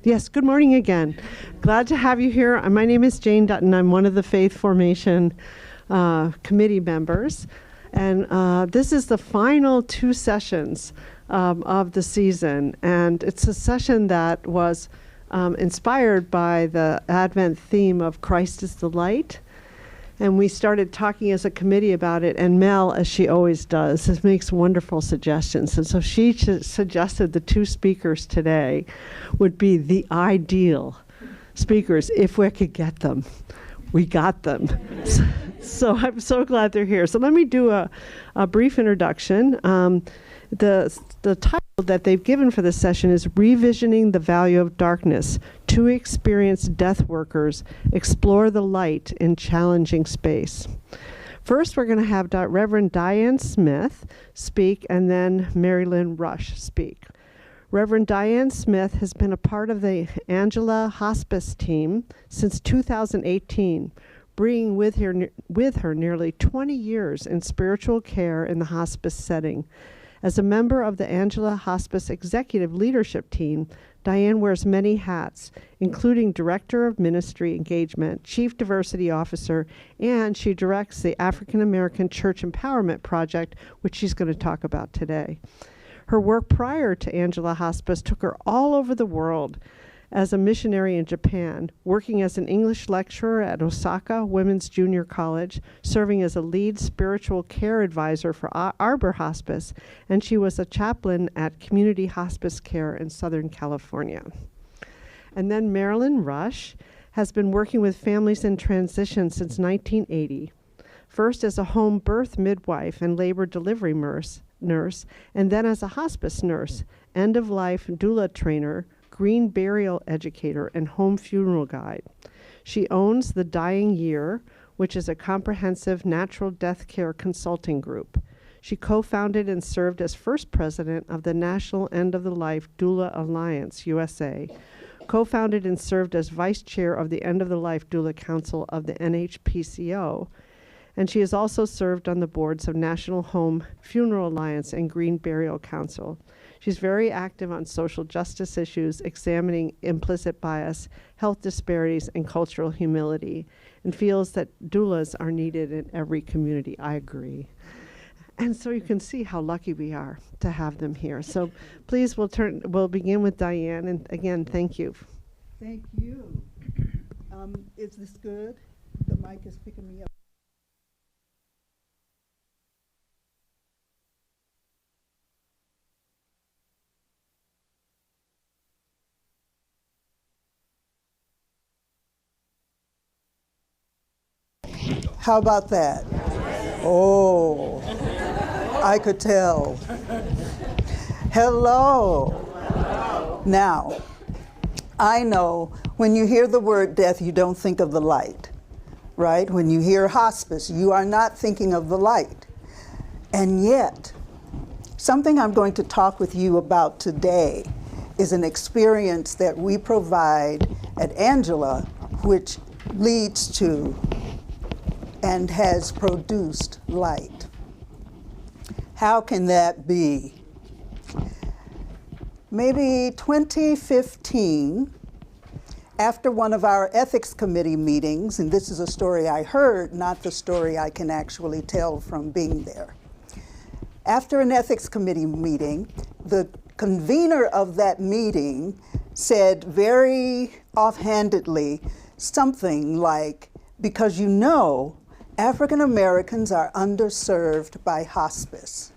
Yes, good morning again. Glad to have you here. My name is Jane Dutton. I'm one of the Faith Formation committee members. And this is the final two sessions of the season. And it's a session that was inspired by the Advent theme of Christ is the Light. And we started talking as a committee about it, and Mel, as she always does, makes wonderful suggestions. And so she suggested the two speakers today would be the ideal speakers if we could get them. We got them. So I'm so glad they're here. So let me do a brief introduction. The title that they've given for this session is Revisioning the Value of Darkness. Two experienced death workers explore the light in challenging space. First, we're going to have Reverend Diane Smith speak, and then Merilynne Rush speak. Reverend Diane Smith has been a part of the Angela Hospice team since 2018, bringing with her nearly 20 years in spiritual care in the hospice setting. As a member of the Angela Hospice Executive Leadership Team, Diane wears many hats, including Director of Ministry Engagement, Chief Diversity Officer, and she directs the African American Church Empowerment Project, which she's going to talk about today. Her work prior to Angela Hospice took her all over the world as a missionary in Japan, working as an English lecturer at Osaka Women's Junior College, serving as a lead spiritual care advisor for Arbor Hospice, and she was a chaplain at Community Hospice Care in Southern California. And then Merilynne Rush has been working with families in transition since 1980, first as a home birth midwife and labor delivery nurse, and then as a hospice nurse, end-of-life doula trainer, green burial educator, and home funeral guide. She owns The Dying Year, which is a comprehensive natural death care consulting group. She co-founded and served as first president of the National End of the Life Doula Alliance, USA, co-founded and served as vice chair of the End of the Life Doula Council of the NHPCO, and she has also served on the boards of National Home Funeral Alliance and Green Burial Council. She's very active on social justice issues, examining implicit bias, health disparities, and cultural humility, and feels that doulas are needed in every community. I agree. And so you can see how lucky we are to have them here. So please, we'll begin with Diane, and again, thank you. Thank you. Is this good? The mic is picking me up. How about that? Oh, I could tell. Hello. Now, I know when you hear the word death, you don't think of the light, right? When you hear hospice, you are not thinking of the light. And yet, something I'm going to talk with you about today is an experience that we provide at Angela, which leads to and has produced light. How can that be? Maybe 2015, after one of our ethics committee meetings, and this is a story I heard, not the story I can actually tell from being there. After an ethics committee meeting, the convener of that meeting said very offhandedly something like, because you know, African Americans are underserved by hospice.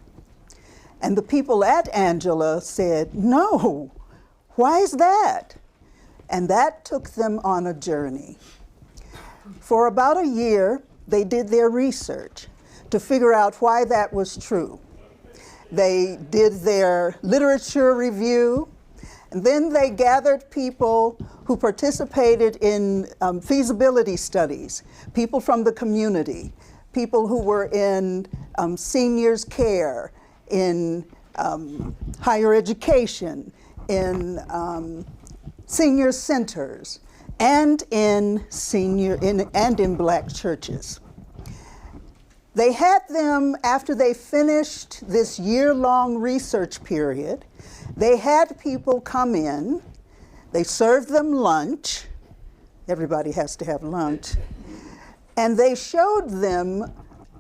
And the people at Angela said, no, why is that? And that took them on a journey. For about a year, they did their research to figure out why that was true. They did their literature review, and then they gathered people who participated in feasibility studies, people from the community, people who were in seniors care, in higher education, in senior centers, and in Black churches. They had them, after they finished this year-long research period, they had people come in They served them lunch. Everybody has to have lunch. And they showed them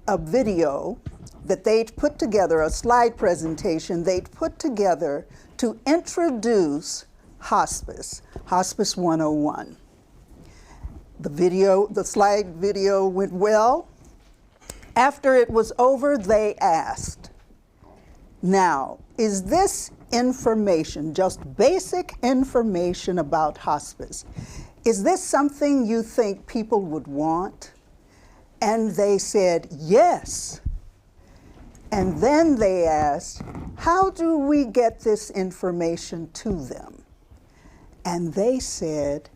a video that they'd put together, a slide presentation they'd put together to introduce hospice, Hospice 101. The slide video went well. After it was over, they asked, now, is this information, just basic information about hospice, is this something you think people would want? And they said, yes. And then they asked, how do we get this information to them? And they said,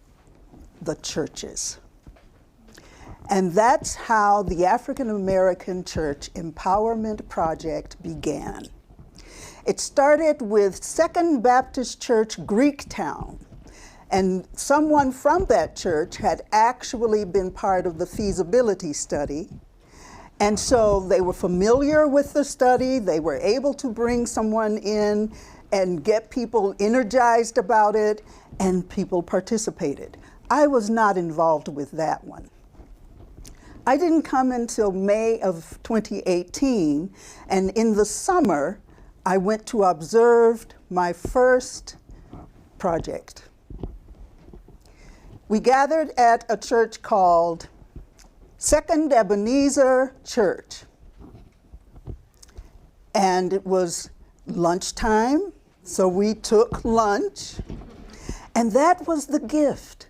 the churches. And that's how the African American Church Empowerment Project began. It started with Second Baptist Church, Greektown. And someone from that church had actually been part of the feasibility study. And so they were familiar with the study. They were able to bring someone in and get people energized about it, and people participated. I was not involved with that one. I didn't come until May of 2018, and in the summer, I went to observe my first project. We gathered at a church called Second Ebenezer Church. And it was lunchtime, so we took lunch. And that was the gift.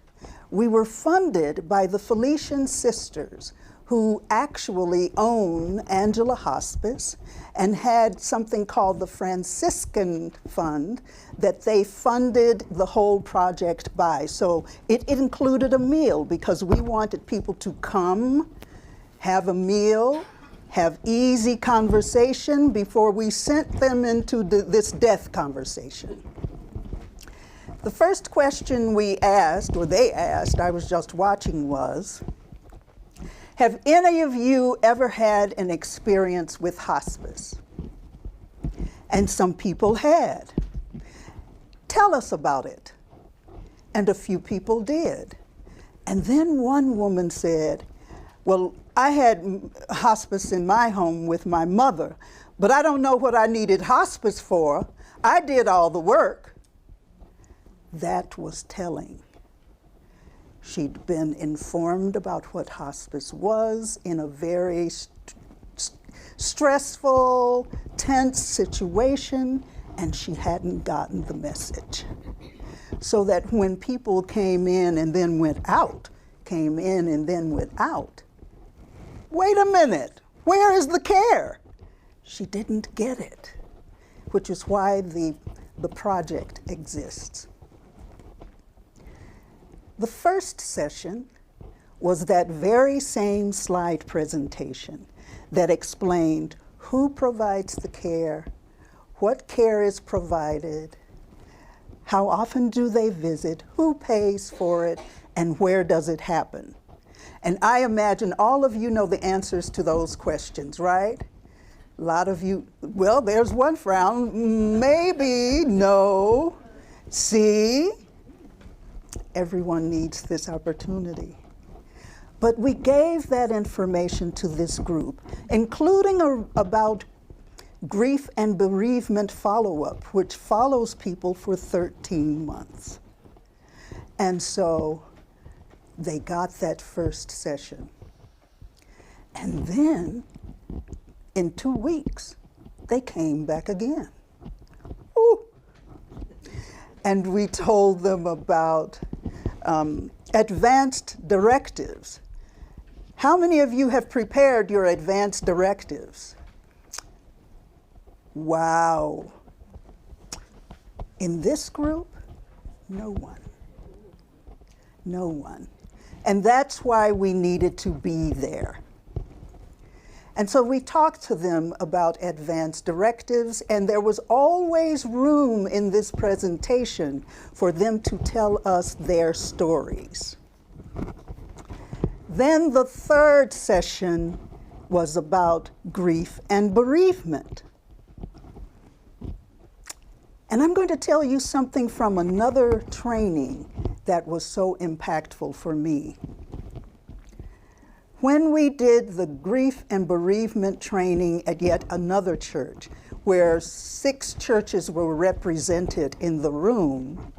We were funded by the Felician Sisters, who actually own Angela Hospice and had something called the Franciscan Fund that they funded the whole project by. So it included a meal because we wanted people to come, have a meal, have easy conversation before we sent them into this death conversation. The first question we asked, or they asked, I was just watching, was, have any of you ever had an experience with hospice? And some people had. Tell us about it. And a few people did. And then one woman said, well, I had hospice in my home with my mother, but I don't know what I needed hospice for. I did all the work. That was telling. She'd been informed about what hospice was in a very stressful, tense situation, and she hadn't gotten the message. So that when people came in and then went out, came in and then went out, wait a minute, where is the care? She didn't get it, which is why the project exists. The first session was that very same slide presentation that explained who provides the care, what care is provided, how often do they visit, who pays for it, and where does it happen. And I imagine all of you know the answers to those questions, right? A lot of you, well, there's one frown, maybe, no, see? Everyone needs this opportunity. But we gave that information to this group, including about grief and bereavement follow-up, which follows people for 13 months. And so they got that first session. And then, in 2 weeks, they came back again. Ooh. And we told them about advanced directives. How many of you have prepared your advanced directives? Wow. In this group, no one. No one. And that's why we needed to be there. And so we talked to them about advanced directives, and there was always room in this presentation for them to tell us their stories. Then the third session was about grief and bereavement. And I'm going to tell you something from another training that was so impactful for me. When we did the grief and bereavement training at yet another church, where 6 churches were represented in the room,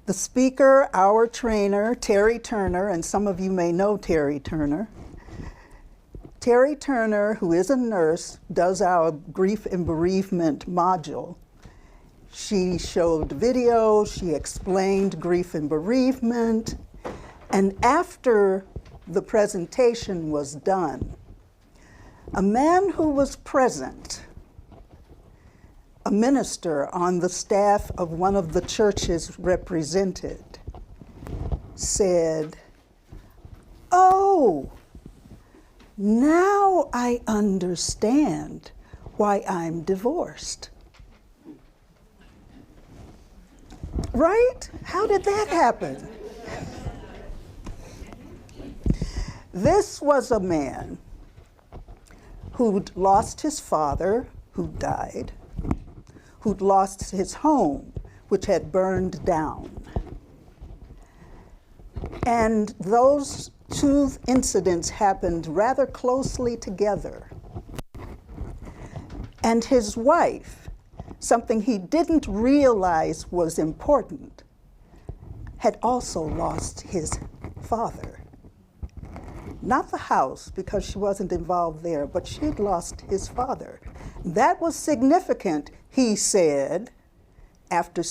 the speaker, our trainer, Terry Turner, and some of you may know Terry Turner. Terry Turner, who is a nurse, does our grief and bereavement module. She showed video, she explained grief and bereavement, and after the presentation was done, a man who was present, a minister on the staff of one of the churches represented, said, "Oh, now I understand why I'm divorced." Right? How did that happen? This was a man who'd lost his father, who died, who'd lost his home, which had burned down. And those 2 incidents happened rather closely together. And his wife, something he didn't realize was important, had also lost his father. Not the house, because she wasn't involved there, but she'd lost his father. That was significant, he said, after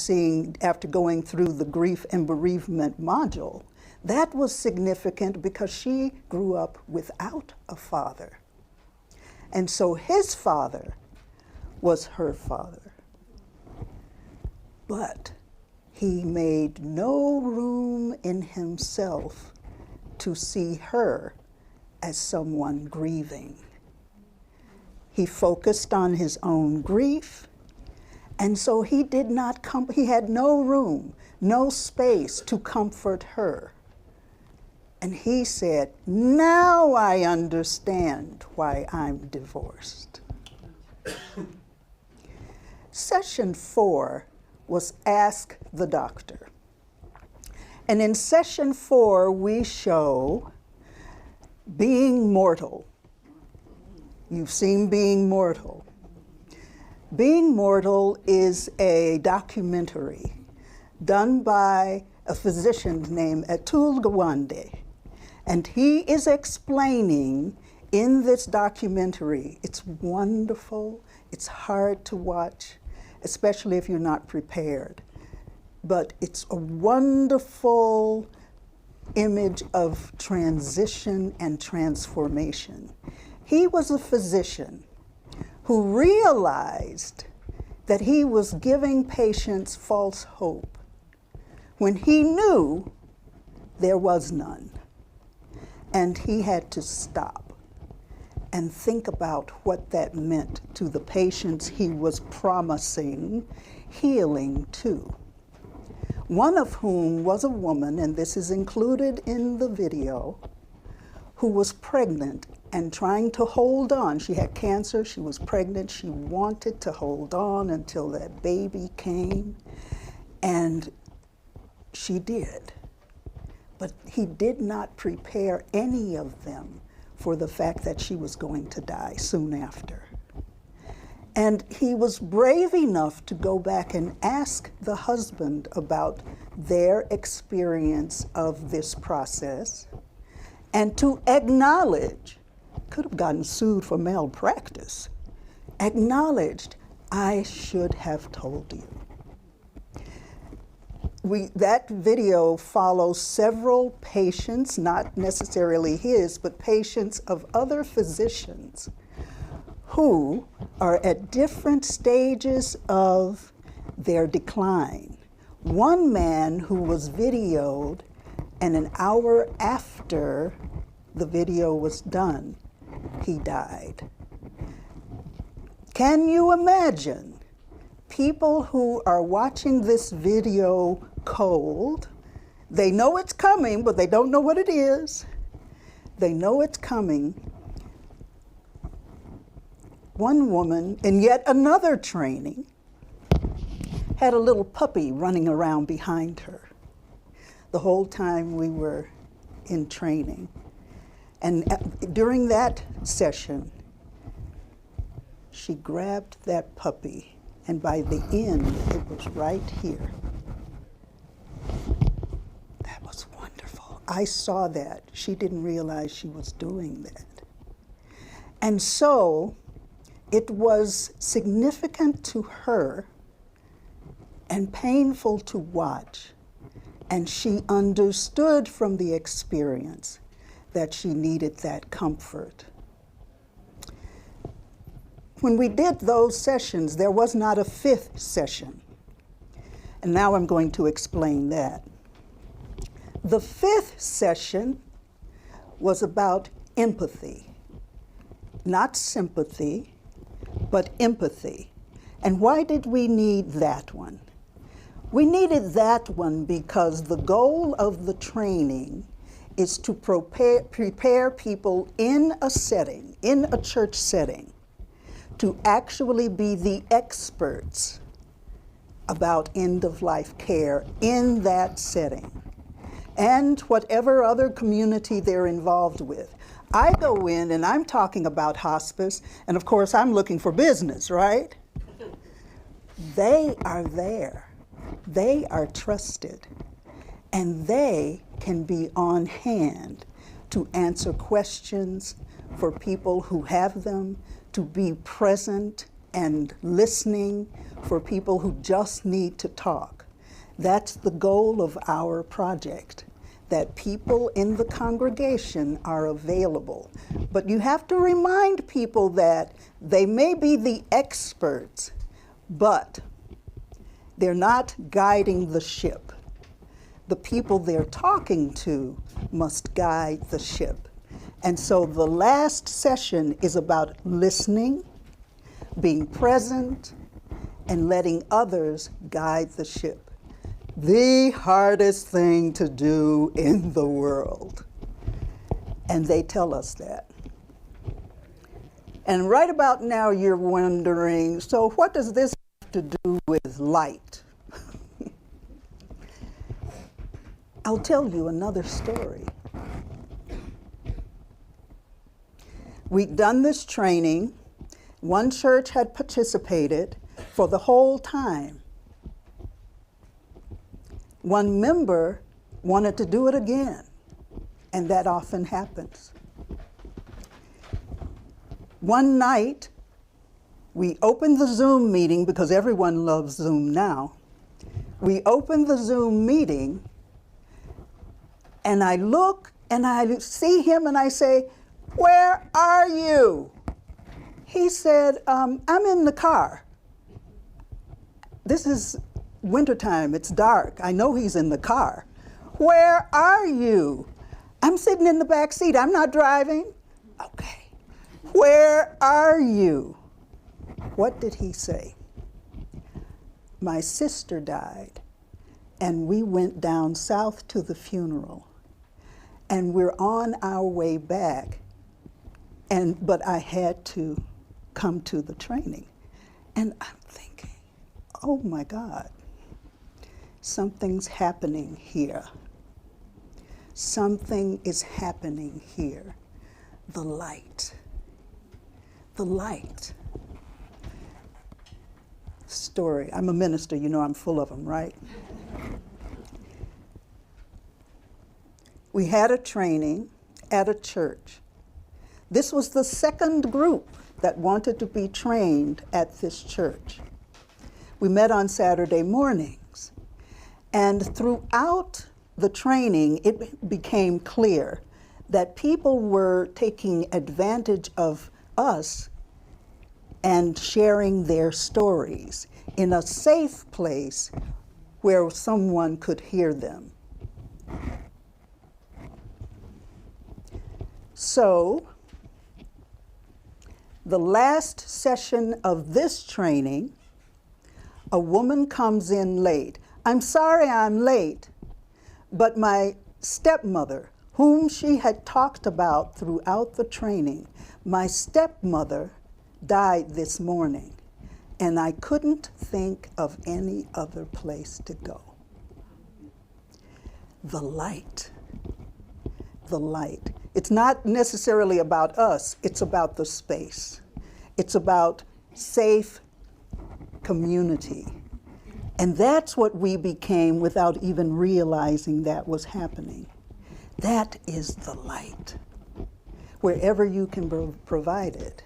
going through the grief and bereavement module. That was significant because she grew up without a father. And so his father was her father. But he made no room in himself to see her as someone grieving. He focused on his own grief, and so he had no room, no space to comfort her. And he said, "Now I understand why I'm divorced." Session 4 was Ask the Doctor. And in session 4, we show Being Mortal. You've seen Being Mortal. Being Mortal is a documentary done by a physician named Atul Gawande. And he is explaining in this documentary, it's wonderful, it's hard to watch, especially if you're not prepared. But it's a wonderful image of transition and transformation. He was a physician who realized that he was giving patients false hope when he knew there was none. And he had to stop and think about what that meant to the patients he was promising healing to. One of whom was a woman, and this is included in the video, who was pregnant and trying to hold on. She had cancer, she was pregnant, she wanted to hold on until that baby came, and she did. But he did not prepare any of them for the fact that she was going to die soon after. And he was brave enough to go back and ask the husband about their experience of this process and to acknowledge, could have gotten sued for malpractice, acknowledged, "I should have told you." That video follows several patients, not necessarily his, but patients of other physicians who are at different stages of their decline. One man who was videoed, and an hour after the video was done, he died. Can you imagine people who are watching this video cold? They know it's coming, but they don't know what it is. They know it's coming. One woman in yet another training had a little puppy running around behind her the whole time we were in training. And during that session, she grabbed that puppy, and by the end, it was right here. That was wonderful. I saw that. She didn't realize she was doing that. And so it was significant to her and painful to watch. And she understood from the experience that she needed that comfort. When we did those sessions, there was not a fifth session. And now I'm going to explain that. The fifth session was about empathy. Not sympathy, but empathy. And why did we need that one? We needed that one because the goal of the training is to prepare people in a setting, in a church setting, to actually be the experts about end-of-life care in that setting and whatever other community they're involved with. I go in and I'm talking about hospice, and of course I'm looking for business, right? They are there. They are trusted, and they can be on hand to answer questions for people who have them, to be present and listening for people who just need to talk. That's the goal of our project, that people in the congregation are available. But you have to remind people that they may be the experts, but they're not guiding the ship. The people they're talking to must guide the ship. And so the last session is about listening, being present, and letting others guide the ship. The hardest thing to do in the world. And they tell us that. And right about now you're wondering, so what does this have to do with light? I'll tell you another story. We'd done this training. One church had participated for the whole time. One member wanted to do it again, and that often happens. One night, we opened the Zoom meeting because everyone loves Zoom now. We opened the Zoom meeting, and I look and I see him and I say, "Where are you?" He said, "I'm in the car." This is wintertime, it's dark. I know he's in the car. "Where are you?" "I'm sitting in the back seat, I'm not driving." "Okay. Where are you?" What did he say? "My sister died, and we went down south to the funeral, and we're on our way back, but I had to come to the training." And I'm thinking, oh my God, something's happening here. Something is happening here. The light. The light. Story. I'm a minister, you know I'm full of them, right? We had a training at a church. This was the second group that wanted to be trained at this church. We met on Saturday mornings, and throughout the training, it became clear that people were taking advantage of us and sharing their stories in a safe place where someone could hear them. So, the last session of this training, a woman comes in late. "I'm sorry I'm late, but my stepmother, whom she had talked about throughout the training, my stepmother died this morning, and I couldn't think of any other place to go. The light. The light. It's not necessarily about us, it's about the space. It's about safe community. And that's what we became without even realizing that was happening. That is the light, wherever you can provide it.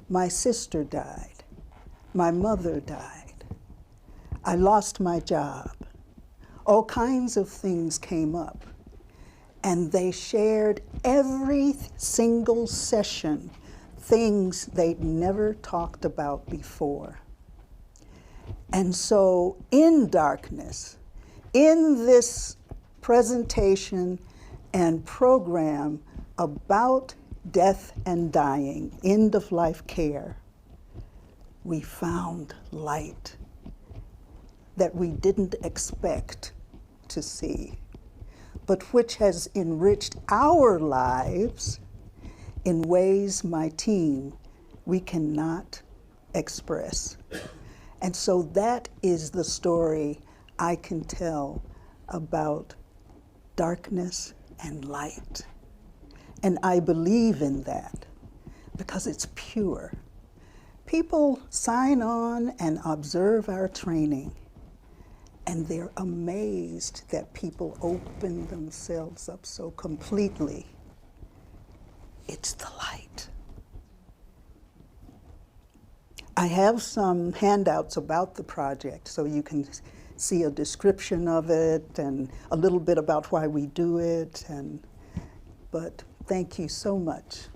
My sister died. My mother died. I lost my job. All kinds of things came up. And they shared every single session, things they'd never talked about before. And so in darkness, in this presentation and program about death and dying, end-of-life care, we found light that we didn't expect to see, but which has enriched our lives in ways, my team, we cannot express. And so that is the story I can tell about darkness and light. And I believe in that because it's pure. People sign on and observe our training, and they're amazed that people open themselves up so completely. It's the light. I have some handouts about the project so you can see a description of it and a little bit about why we do it. But thank you so much.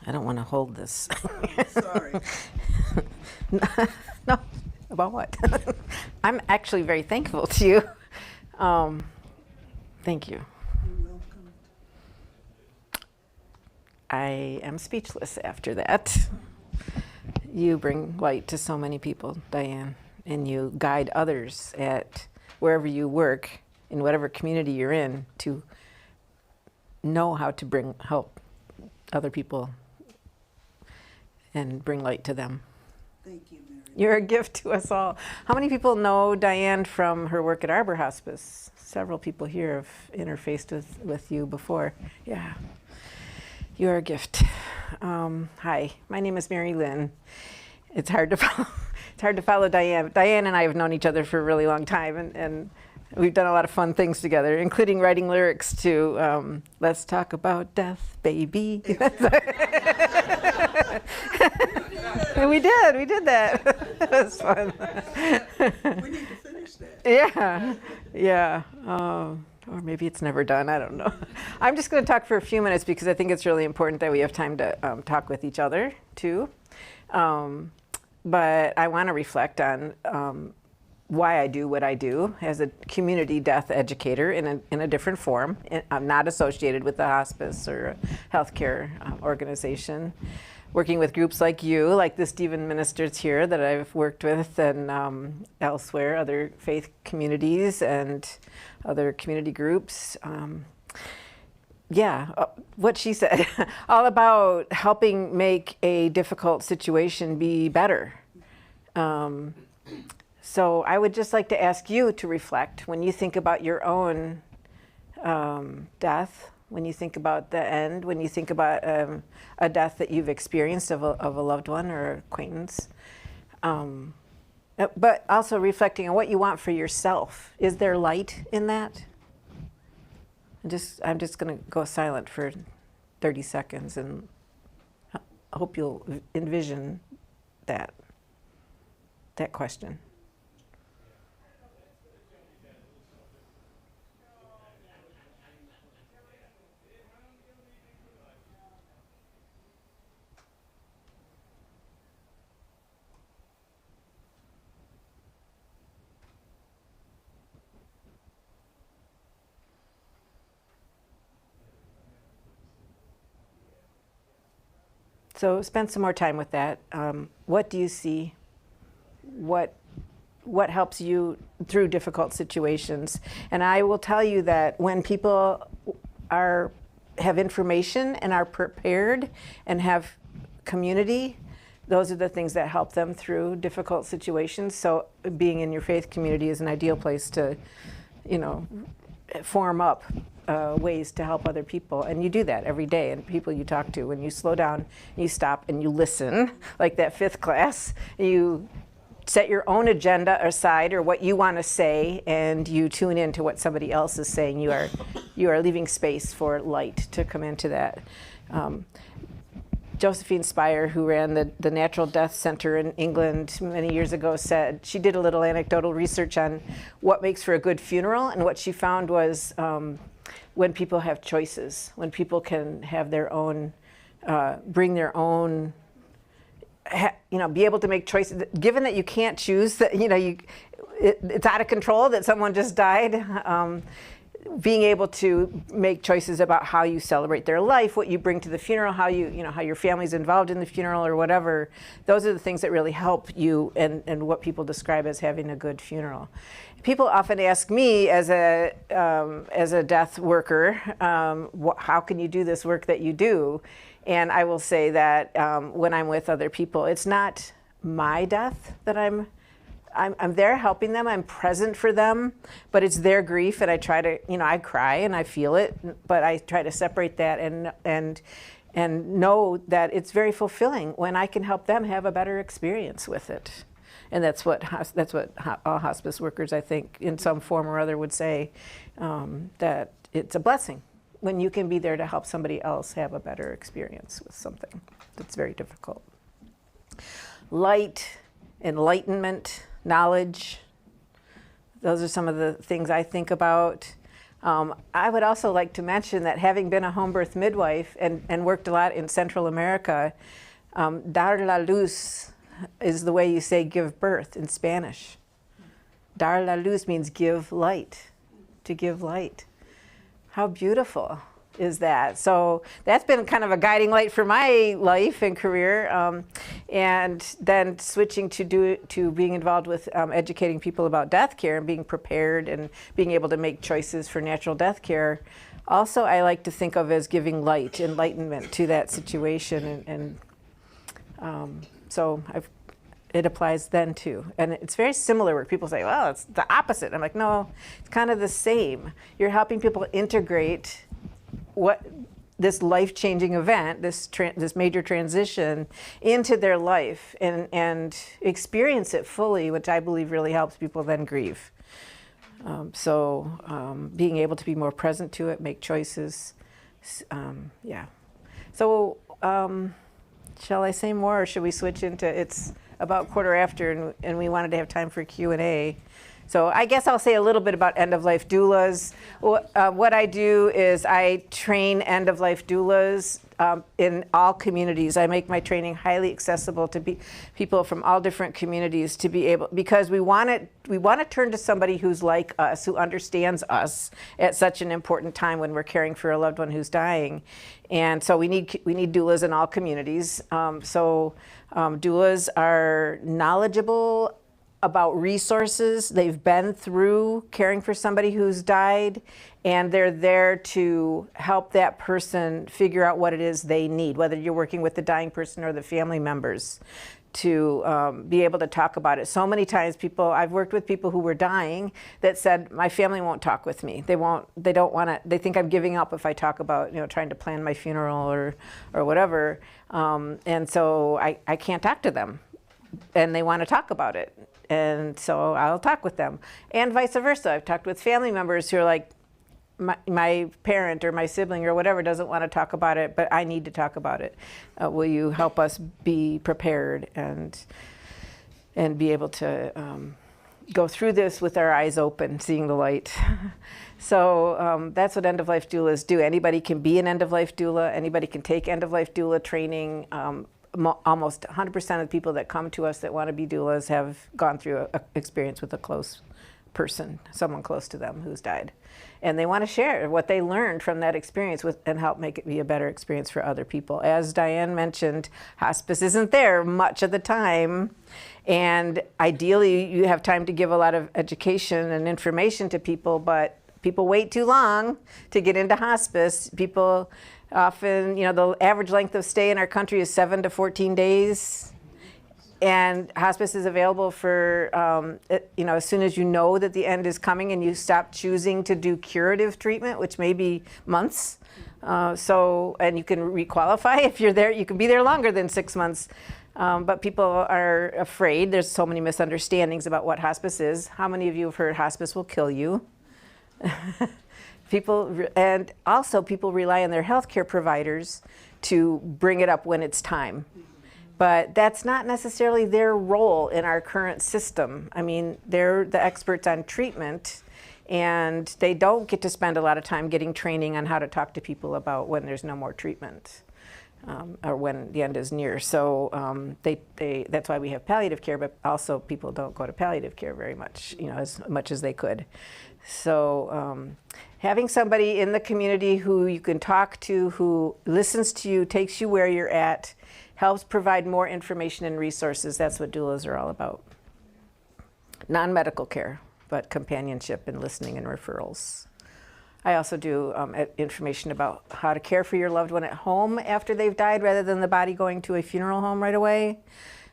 I don't want to hold this. Sorry. No, about what? I'm actually very thankful to you. Thank you. You're welcome. I am speechless after that. You bring light to so many people, Diane, and you guide others at wherever you work, in whatever community you're in, to know how to help other people and bring light to them. Thank you, Mary. You're a gift to us all. How many people know Diane from her work at Arbor Hospice? Several people here have interfaced with you before. Yeah, you're a gift. Hi, my name is Merilynne. It's hard to follow. It's hard to follow Diane. Diane and I have known each other for a really long time, and we've done a lot of fun things together, including writing lyrics to "Let's Talk About Death, Baby." And we did that. It was fun. We need to finish that. Yeah. Or maybe it's never done. I don't know. I'm just going to talk for a few minutes because I think it's really important that we have time to talk with each other too. But I want to reflect on why I do what I do as a community death educator in a different form. I'm not associated with the hospice or a healthcare organization. Working with groups like you, like the Stephen ministers here that I've worked with, and elsewhere, other faith communities and other community groups. What she said, all about helping make a difficult situation be better. So I would just like to ask you to reflect when you think about your own death, when you think about the end, when you think about a death that you've experienced of a loved one or acquaintance, but also reflecting on what you want for yourself. Is there light in that? I'm just going to go silent for 30 seconds and I hope you'll envision that question. So spend some more time with that. What do you see? What helps you through difficult situations? And I will tell you that when people have information and are prepared and have community, those are the things that help them through difficult situations. So being in your faith community is an ideal place to, form up ways to help other people. And you do that every day, and people you talk to. When you slow down, you stop and you listen, like that fifth class, you set your own agenda aside or what you want to say, and you tune into what somebody else is saying. You are leaving space for light to come into that. Josephine Spire, who ran the Natural Death Center in England many years ago, said she did a little anecdotal research on what makes for a good funeral, and what she found was when people have choices, when people can have their own, bring their own, be able to make choices. Given that you can't choose, that it's out of control that someone just died. Being able to make choices about how you celebrate their life, what you bring to the funeral, how how your family's involved in the funeral or whatever. Those are the things that really help you and what people describe as having a good funeral. People often ask me as a death worker, how can you do this work that you do? And I will say that when I'm with other people, it's not my death that I'm there helping them, I'm present for them, but it's their grief, and I try to, I cry and I feel it, but I try to separate that and know that it's very fulfilling when I can help them have a better experience with it. And that's what all hospice workers, I think, in some form or other would say, that it's a blessing when you can be there to help somebody else have a better experience with something that's very difficult. Light, enlightenment, knowledge, those are some of the things I think about. I would also like to mention that having been a home birth midwife and worked a lot in Central America, dar la luz is the way you say give birth in Spanish. Dar la luz means give light, to give light. How beautiful is that? So that's been kind of a guiding light for my life and career, and then switching to being involved with educating people about death care and being prepared and being able to make choices for natural death care. Also, I like to think of as giving light, enlightenment to that situation, and so it applies then too. And it's very similar where people say, well, it's the opposite. I'm like, no, it's kind of the same. You're helping people integrate what this life-changing event, this major transition into their life and experience it fully, which I believe really helps people then grieve. Being able to be more present to it, make choices, yeah. So shall I say more, or should we switch into, it's about 1:15 and we wanted to have time for Q&A. So I guess I'll say a little bit about end-of-life doulas. What I do is I train end-of-life doulas in all communities. I make my training highly accessible to people from all different communities to be able, because we want to turn to somebody who's like us, who understands us at such an important time when we're caring for a loved one who's dying. And so we need doulas in all communities. Doulas are knowledgeable about resources. They've been through caring for somebody who's died, and they're there to help that person figure out what it is they need, whether you're working with the dying person or the family members, to be able to talk about it. So many times I've worked with people who were dying that said, my family won't talk with me. They don't want to, they think I'm giving up if I talk about, trying to plan my funeral or whatever. And so I can't talk to them, and they want to talk about it. And so I'll talk with them, and vice versa. I've talked with family members who are like, my parent or my sibling or whatever doesn't want to talk about it, but I need to talk about it. Will you help us be prepared and be able to go through this with our eyes open, seeing the light? So that's what end-of-life doulas do. Anybody can be an end-of-life doula. Anybody can take end-of-life doula training. Almost 100% of the people that come to us that want to be doulas have gone through an experience with a close person, someone close to them who's died. And they want to share what they learned from that experience and help make it be a better experience for other people. As Diane mentioned, hospice isn't there much of the time. And ideally, you have time to give a lot of education and information to people, but people wait too long to get into hospice. People often, the average length of stay in our country is 7 to 14 days. And hospice is available for, as soon as you know that the end is coming and you stop choosing to do curative treatment, which may be months. And you can requalify if you're there. You can be there longer than 6 months. But people are afraid. There's so many misunderstandings about what hospice is. How many of you have heard hospice will kill you? People rely on their healthcare providers to bring it up when it's time. But that's not necessarily their role in our current system. I mean, they're the experts on treatment, and they don't get to spend a lot of time getting training on how to talk to people about when there's no more treatment, or when the end is near. So that's why we have palliative care, but also people don't go to palliative care very much, as much as they could. So having somebody in the community who you can talk to, who listens to you, takes you where you're at, helps provide more information and resources. That's what doulas are all about. Non-medical care, but companionship and listening and referrals. I also do information about how to care for your loved one at home after they've died, rather than the body going to a funeral home right away.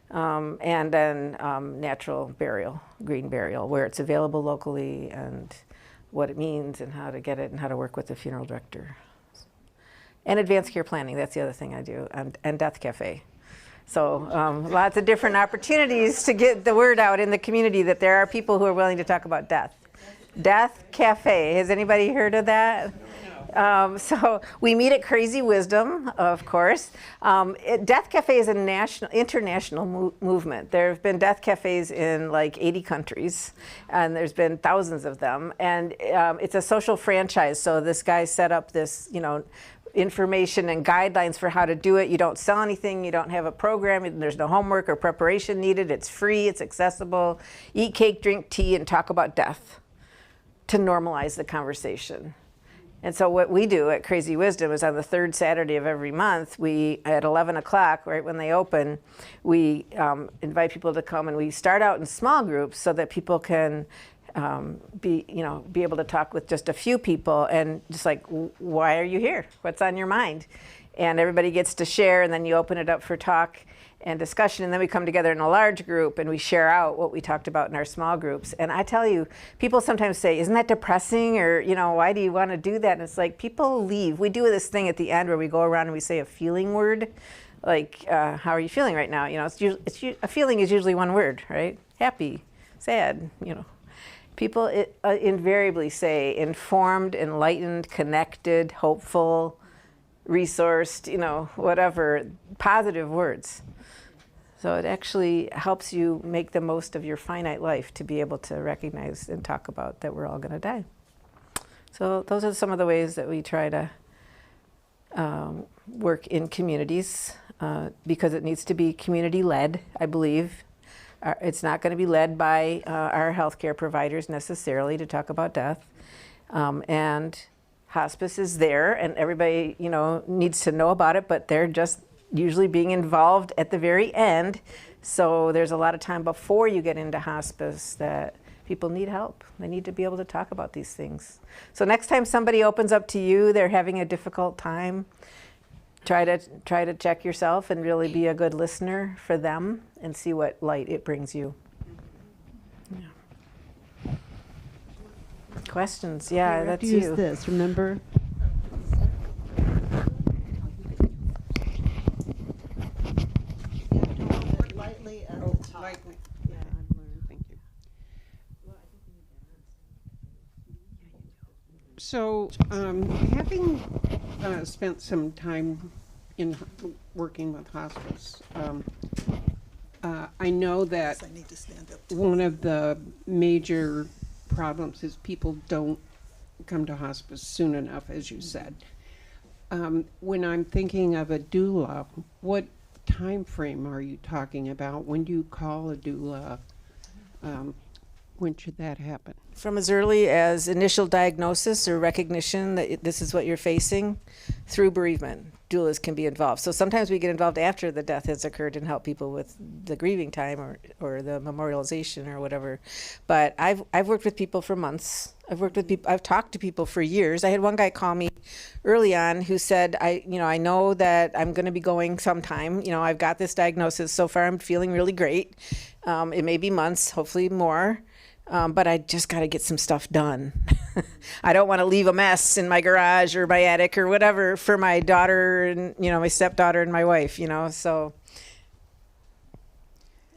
And then natural burial, green burial, where it's available locally, and what it means and how to get it and how to work with the funeral director. And advanced care planning, that's the other thing I do, and Death Cafe. So lots of different opportunities to get the word out in the community that there are people who are willing to talk about death. Death Cafe, has anybody heard of that? So we meet at Crazy Wisdom, of course. Death Cafe is a international movement. There have been death cafes in like 80 countries, and there's been thousands of them. And it's a social franchise. So this guy set up this, information and guidelines for how to do it. You don't sell anything, you don't have a program, there's no homework or preparation needed. It's free, it's accessible. Eat cake, drink tea, and talk about death to normalize the conversation. And so what we do at Crazy Wisdom is on the third Saturday of every month, at 11 o'clock, right when they open, we invite people to come, and we start out in small groups so that people can be able to talk with just a few people, and just like, why are you here? What's on your mind? And everybody gets to share, and then you open it up for talk and discussion, and then we come together in a large group and we share out what we talked about in our small groups. And I tell you, people sometimes say, isn't that depressing? Or, why do you want to do that? And it's like, people leave. We do this thing at the end where we go around and we say a feeling word, like, how are you feeling right now? A feeling is usually one word, right? Happy, sad, People invariably say informed, enlightened, connected, hopeful, resourced, whatever, positive words. So it actually helps you make the most of your finite life to be able to recognize and talk about that we're all going to die. So those are some of the ways that we try to work in communities, because it needs to be community-led, I believe. It's not going to be led by our healthcare providers necessarily to talk about death. And hospice is there, and everybody, needs to know about it, but they're just usually being involved at the very end. So there's a lot of time before you get into hospice that people need help. They need to be able to talk about these things. So next time somebody opens up to you, they're having a difficult time, try to check yourself and really be a good listener for them and see what light it brings you. Yeah. Questions? Yeah, that's you. Use this, remember? Lightly at the top. Lightly. Yeah, I've learned. Thank you. So, having spent some time in working with hospice, I know that I need to stand up. one of the major problems is people don't come to hospice soon enough, as you said. When I'm thinking of a doula, what time frame are you talking about? When do you call a doula? When should that happen? From as early as initial diagnosis or recognition that this is what you're facing through bereavement. Doulas can be involved. So sometimes we get involved after the death has occurred and help people with the grieving time or the memorialization or whatever. But I've worked with people for months. I've talked to people for years. I had one guy call me early on who said, I know that I'm going to be going sometime. I've got this diagnosis. So far I'm feeling really great. It may be months, hopefully more. But I just got to get some stuff done. I don't want to leave a mess in my garage or my attic or whatever for my daughter and, my stepdaughter and my wife, so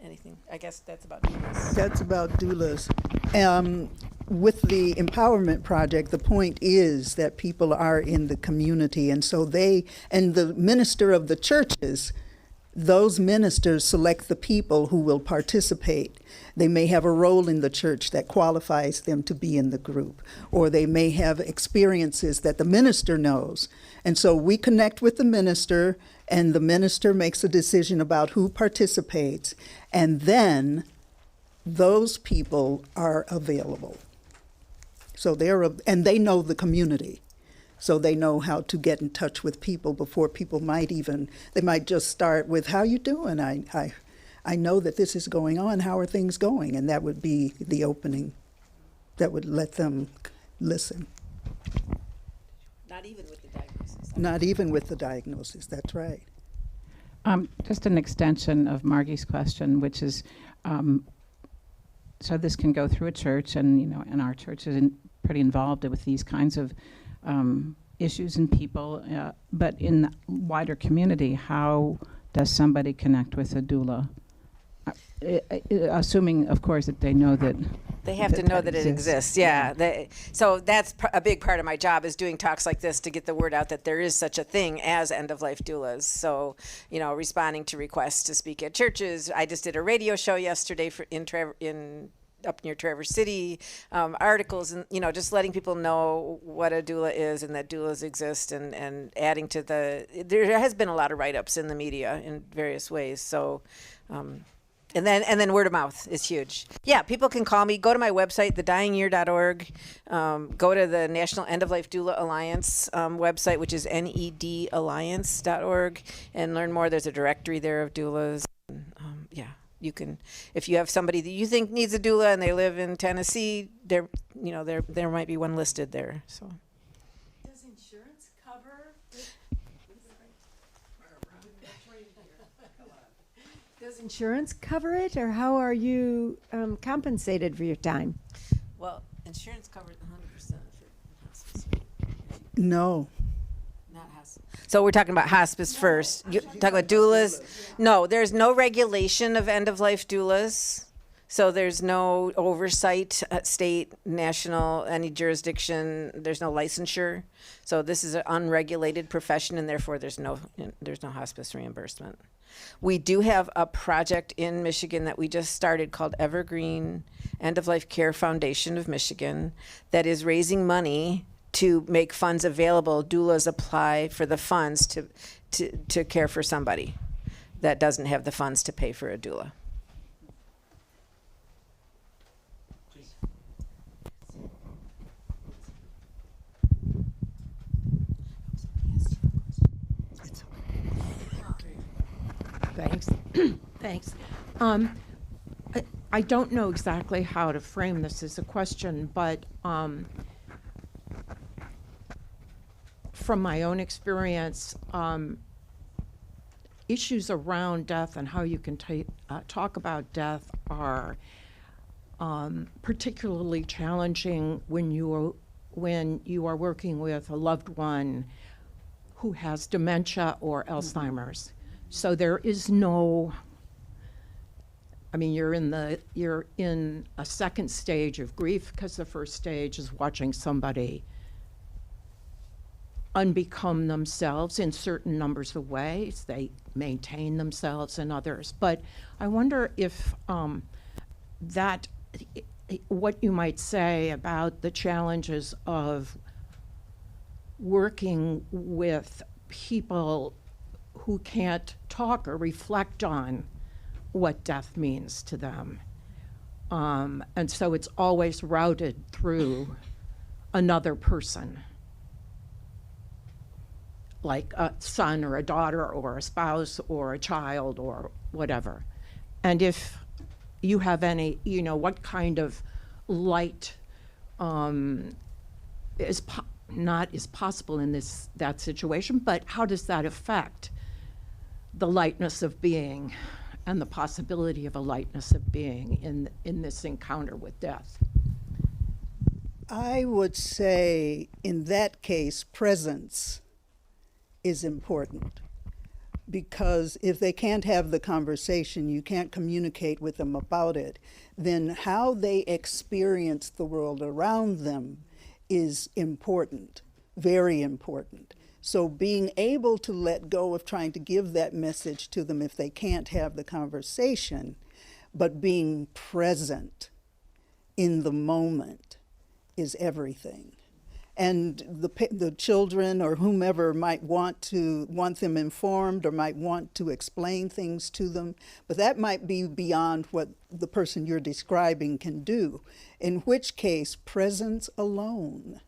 anything. I guess that's about doulas. That's about doulas. With the Empowerment Project, the point is that people are in the community, and so and the minister of the churches, those ministers select the people who will participate. They may have a role in the church that qualifies them to be in the group, or they may have experiences that the minister knows. And so we connect with the minister, and the minister makes a decision about who participates, and then those people are available. So and they know the community. So they know how to get in touch with people before people they might just start with, how you doing? I know that this is going on. How are things going? And that would be the opening that would let them listen. Not even with the diagnosis. Not even with the diagnosis, that's right. Just an extension of Margie's question, which is, so this can go through a church, and our church is pretty involved with these kinds of issues and people, but in the wider community, how does somebody connect with a doula? Assuming, of course, that they know that they have to know that it exists. Yeah. So that's a big part of my job, is doing talks like this to get the word out that there is such a thing as end-of-life doulas. So, responding to requests to speak at churches. I just did a radio show yesterday up near Traverse City, articles, and just letting people know what a doula is and that doulas exist, and adding to there has been a lot of write-ups in the media in various ways. So, and then word of mouth is huge. Yeah, people can call me. Go to my website, thedyingyear.org. Go to the National End of Life Doula Alliance website, which is nedalliance.org, and learn more. There's a directory there of doulas. You can, if you have somebody that you think needs a doula and they live in Tennessee, there might be one listed there. So, does insurance cover? Does insurance cover it, or how are you compensated for your time? Well, insurance covers 100% for hospice. No. Not hospice. So we're talking about hospice first. You talking about doulas? No, there's no regulation of end-of-life doulas. So there's no oversight at state, national, any jurisdiction. There's no licensure. So this is an unregulated profession, and therefore there's no hospice reimbursement. We do have a project in Michigan that we just started called Evergreen End-of-Life Care Foundation of Michigan that is raising money to make funds available. Doulas apply for the funds to care for somebody that doesn't have the funds to pay for a doula. Thanks. Thanks. I don't know exactly how to frame this as a question, but from my own experience, issues around death and how you can talk about death are particularly challenging when you are working with a loved one who has dementia or Alzheimer's. So there is no, you're in a second stage of grief, because the first stage is watching somebody unbecome themselves in certain numbers of ways. They maintain themselves in others. But I wonder if what you might say about the challenges of working with people who can't talk or reflect on what death means to them. And so it's always routed through another person, like a son or a daughter or a spouse or a child or whatever. And if you have any, what kind of light is possible in that situation, but how does that affect the lightness of being and the possibility of a lightness of being in this encounter with death? I would say in that case, presence is important, because if they can't have the conversation, you can't communicate with them about it, then how they experience the world around them is important, very important. So being able to let go of trying to give that message to them if they can't have the conversation, but being present in the moment is everything. And the children or whomever might want them informed or might want to explain things to them, but that might be beyond what the person you're describing can do, in which case presence alone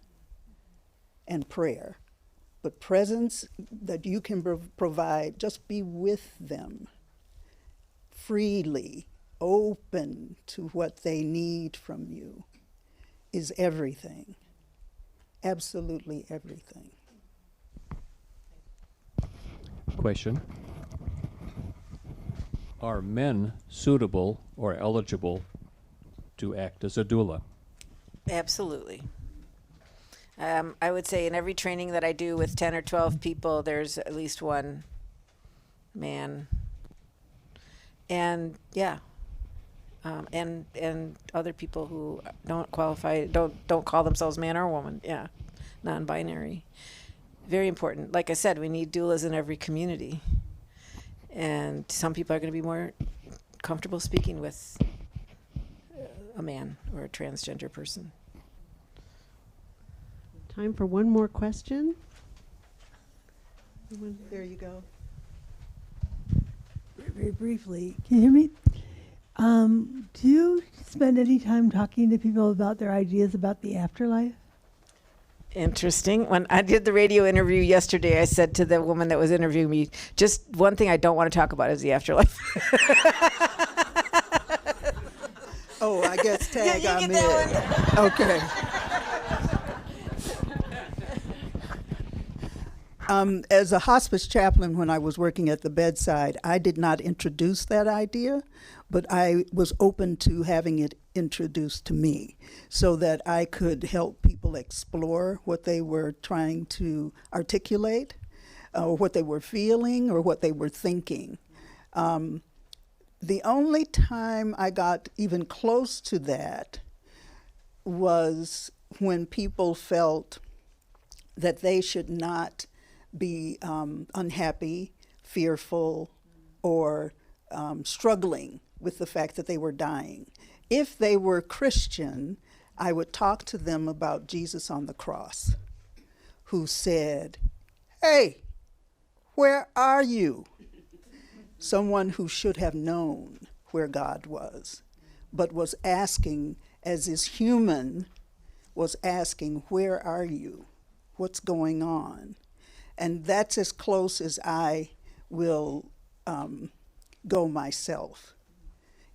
and prayer. But presence that you can provide, just be with them freely, open to what they need from you, is everything. Absolutely everything. Question. Are men suitable or eligible to act as a doula? Absolutely. I would say in every training that I do with 10 or 12 people, there's at least one man. And yeah. And other people who don't qualify, don't call themselves man or woman. Yeah. Non-binary. Very important. Like I said, we need doulas in every community. And some people are going to be more comfortable speaking with a man or a transgender person. Time for one more question. There you go. Very briefly, can you hear me? Do you spend any time talking to people about their ideas about the afterlife? Interesting. When I did the radio interview yesterday, I said to the woman that was interviewing me, just one thing I don't want to talk about is the afterlife. Oh, I guess tag Yeah, you I'm get that in. Okay. As a hospice chaplain, when I was working at the bedside, I did not introduce that idea, but I was open to having it introduced to me so that I could help people explore what they were trying to articulate, or what they were feeling, or what they were thinking. The only time I got even close to that was when people felt that they should not be unhappy, fearful, or struggling with the fact that they were dying. If they were Christian, I would talk to them about Jesus on the cross, who said, "Hey, where are you?" Someone who should have known where God was, but was asking, as is human, was asking, "Where are you? What's going on?" And that's as close as I will go myself,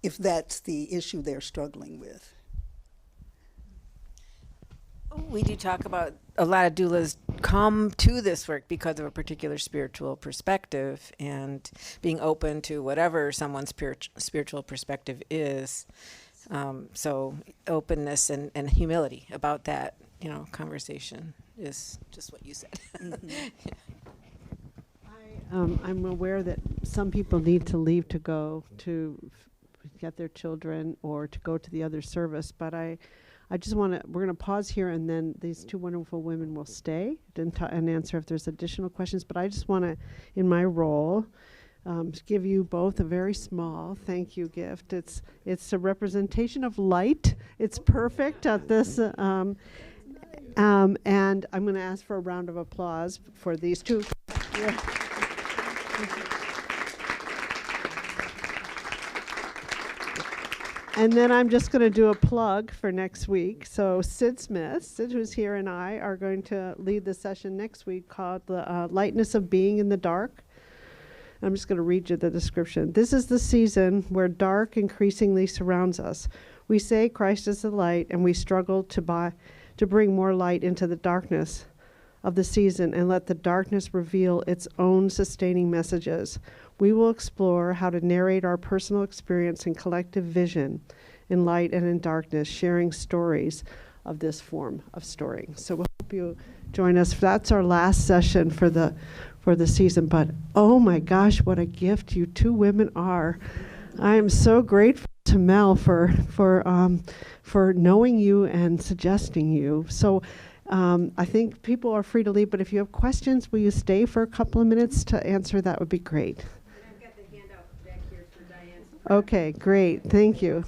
if that's the issue they're struggling with. We do talk about a lot of doulas come to this work because of a particular spiritual perspective and being open to whatever someone's spiritual perspective is. So openness and humility about that, conversation is just what you said. Mm-hmm. I'm aware that some people need to leave to go to get their children or to go to the other service, but I just we're going to pause here, and then these two wonderful women will stay and answer if there's additional questions. But I just want to, in my role, give you both a very small thank you gift. It's a representation of light. It's perfect at this, and I'm going to ask for a round of applause for these two. Yeah. And then I'm just going to do a plug for next week. So Sid, who's here, and I are going to lead the session next week called The Lightness of Being in the Dark. I'm just going to read you the description. This is the season where dark increasingly surrounds us. We say Christ is the light, and we struggle to bring more light into the darkness of the season and let the darkness reveal its own sustaining messages. We will explore how to narrate our personal experience and collective vision in light and in darkness, sharing stories of this form of storying. So we'll hope you join us. That's our last session for the season. But oh my gosh, what a gift you two women are! I am so grateful to Mel for knowing you and suggesting you. So. I think people are free to leave, but if you have questions, will you stay for a couple of minutes to answer? That would be great. I've got the handout back here for Diane. Okay, great. Thank you.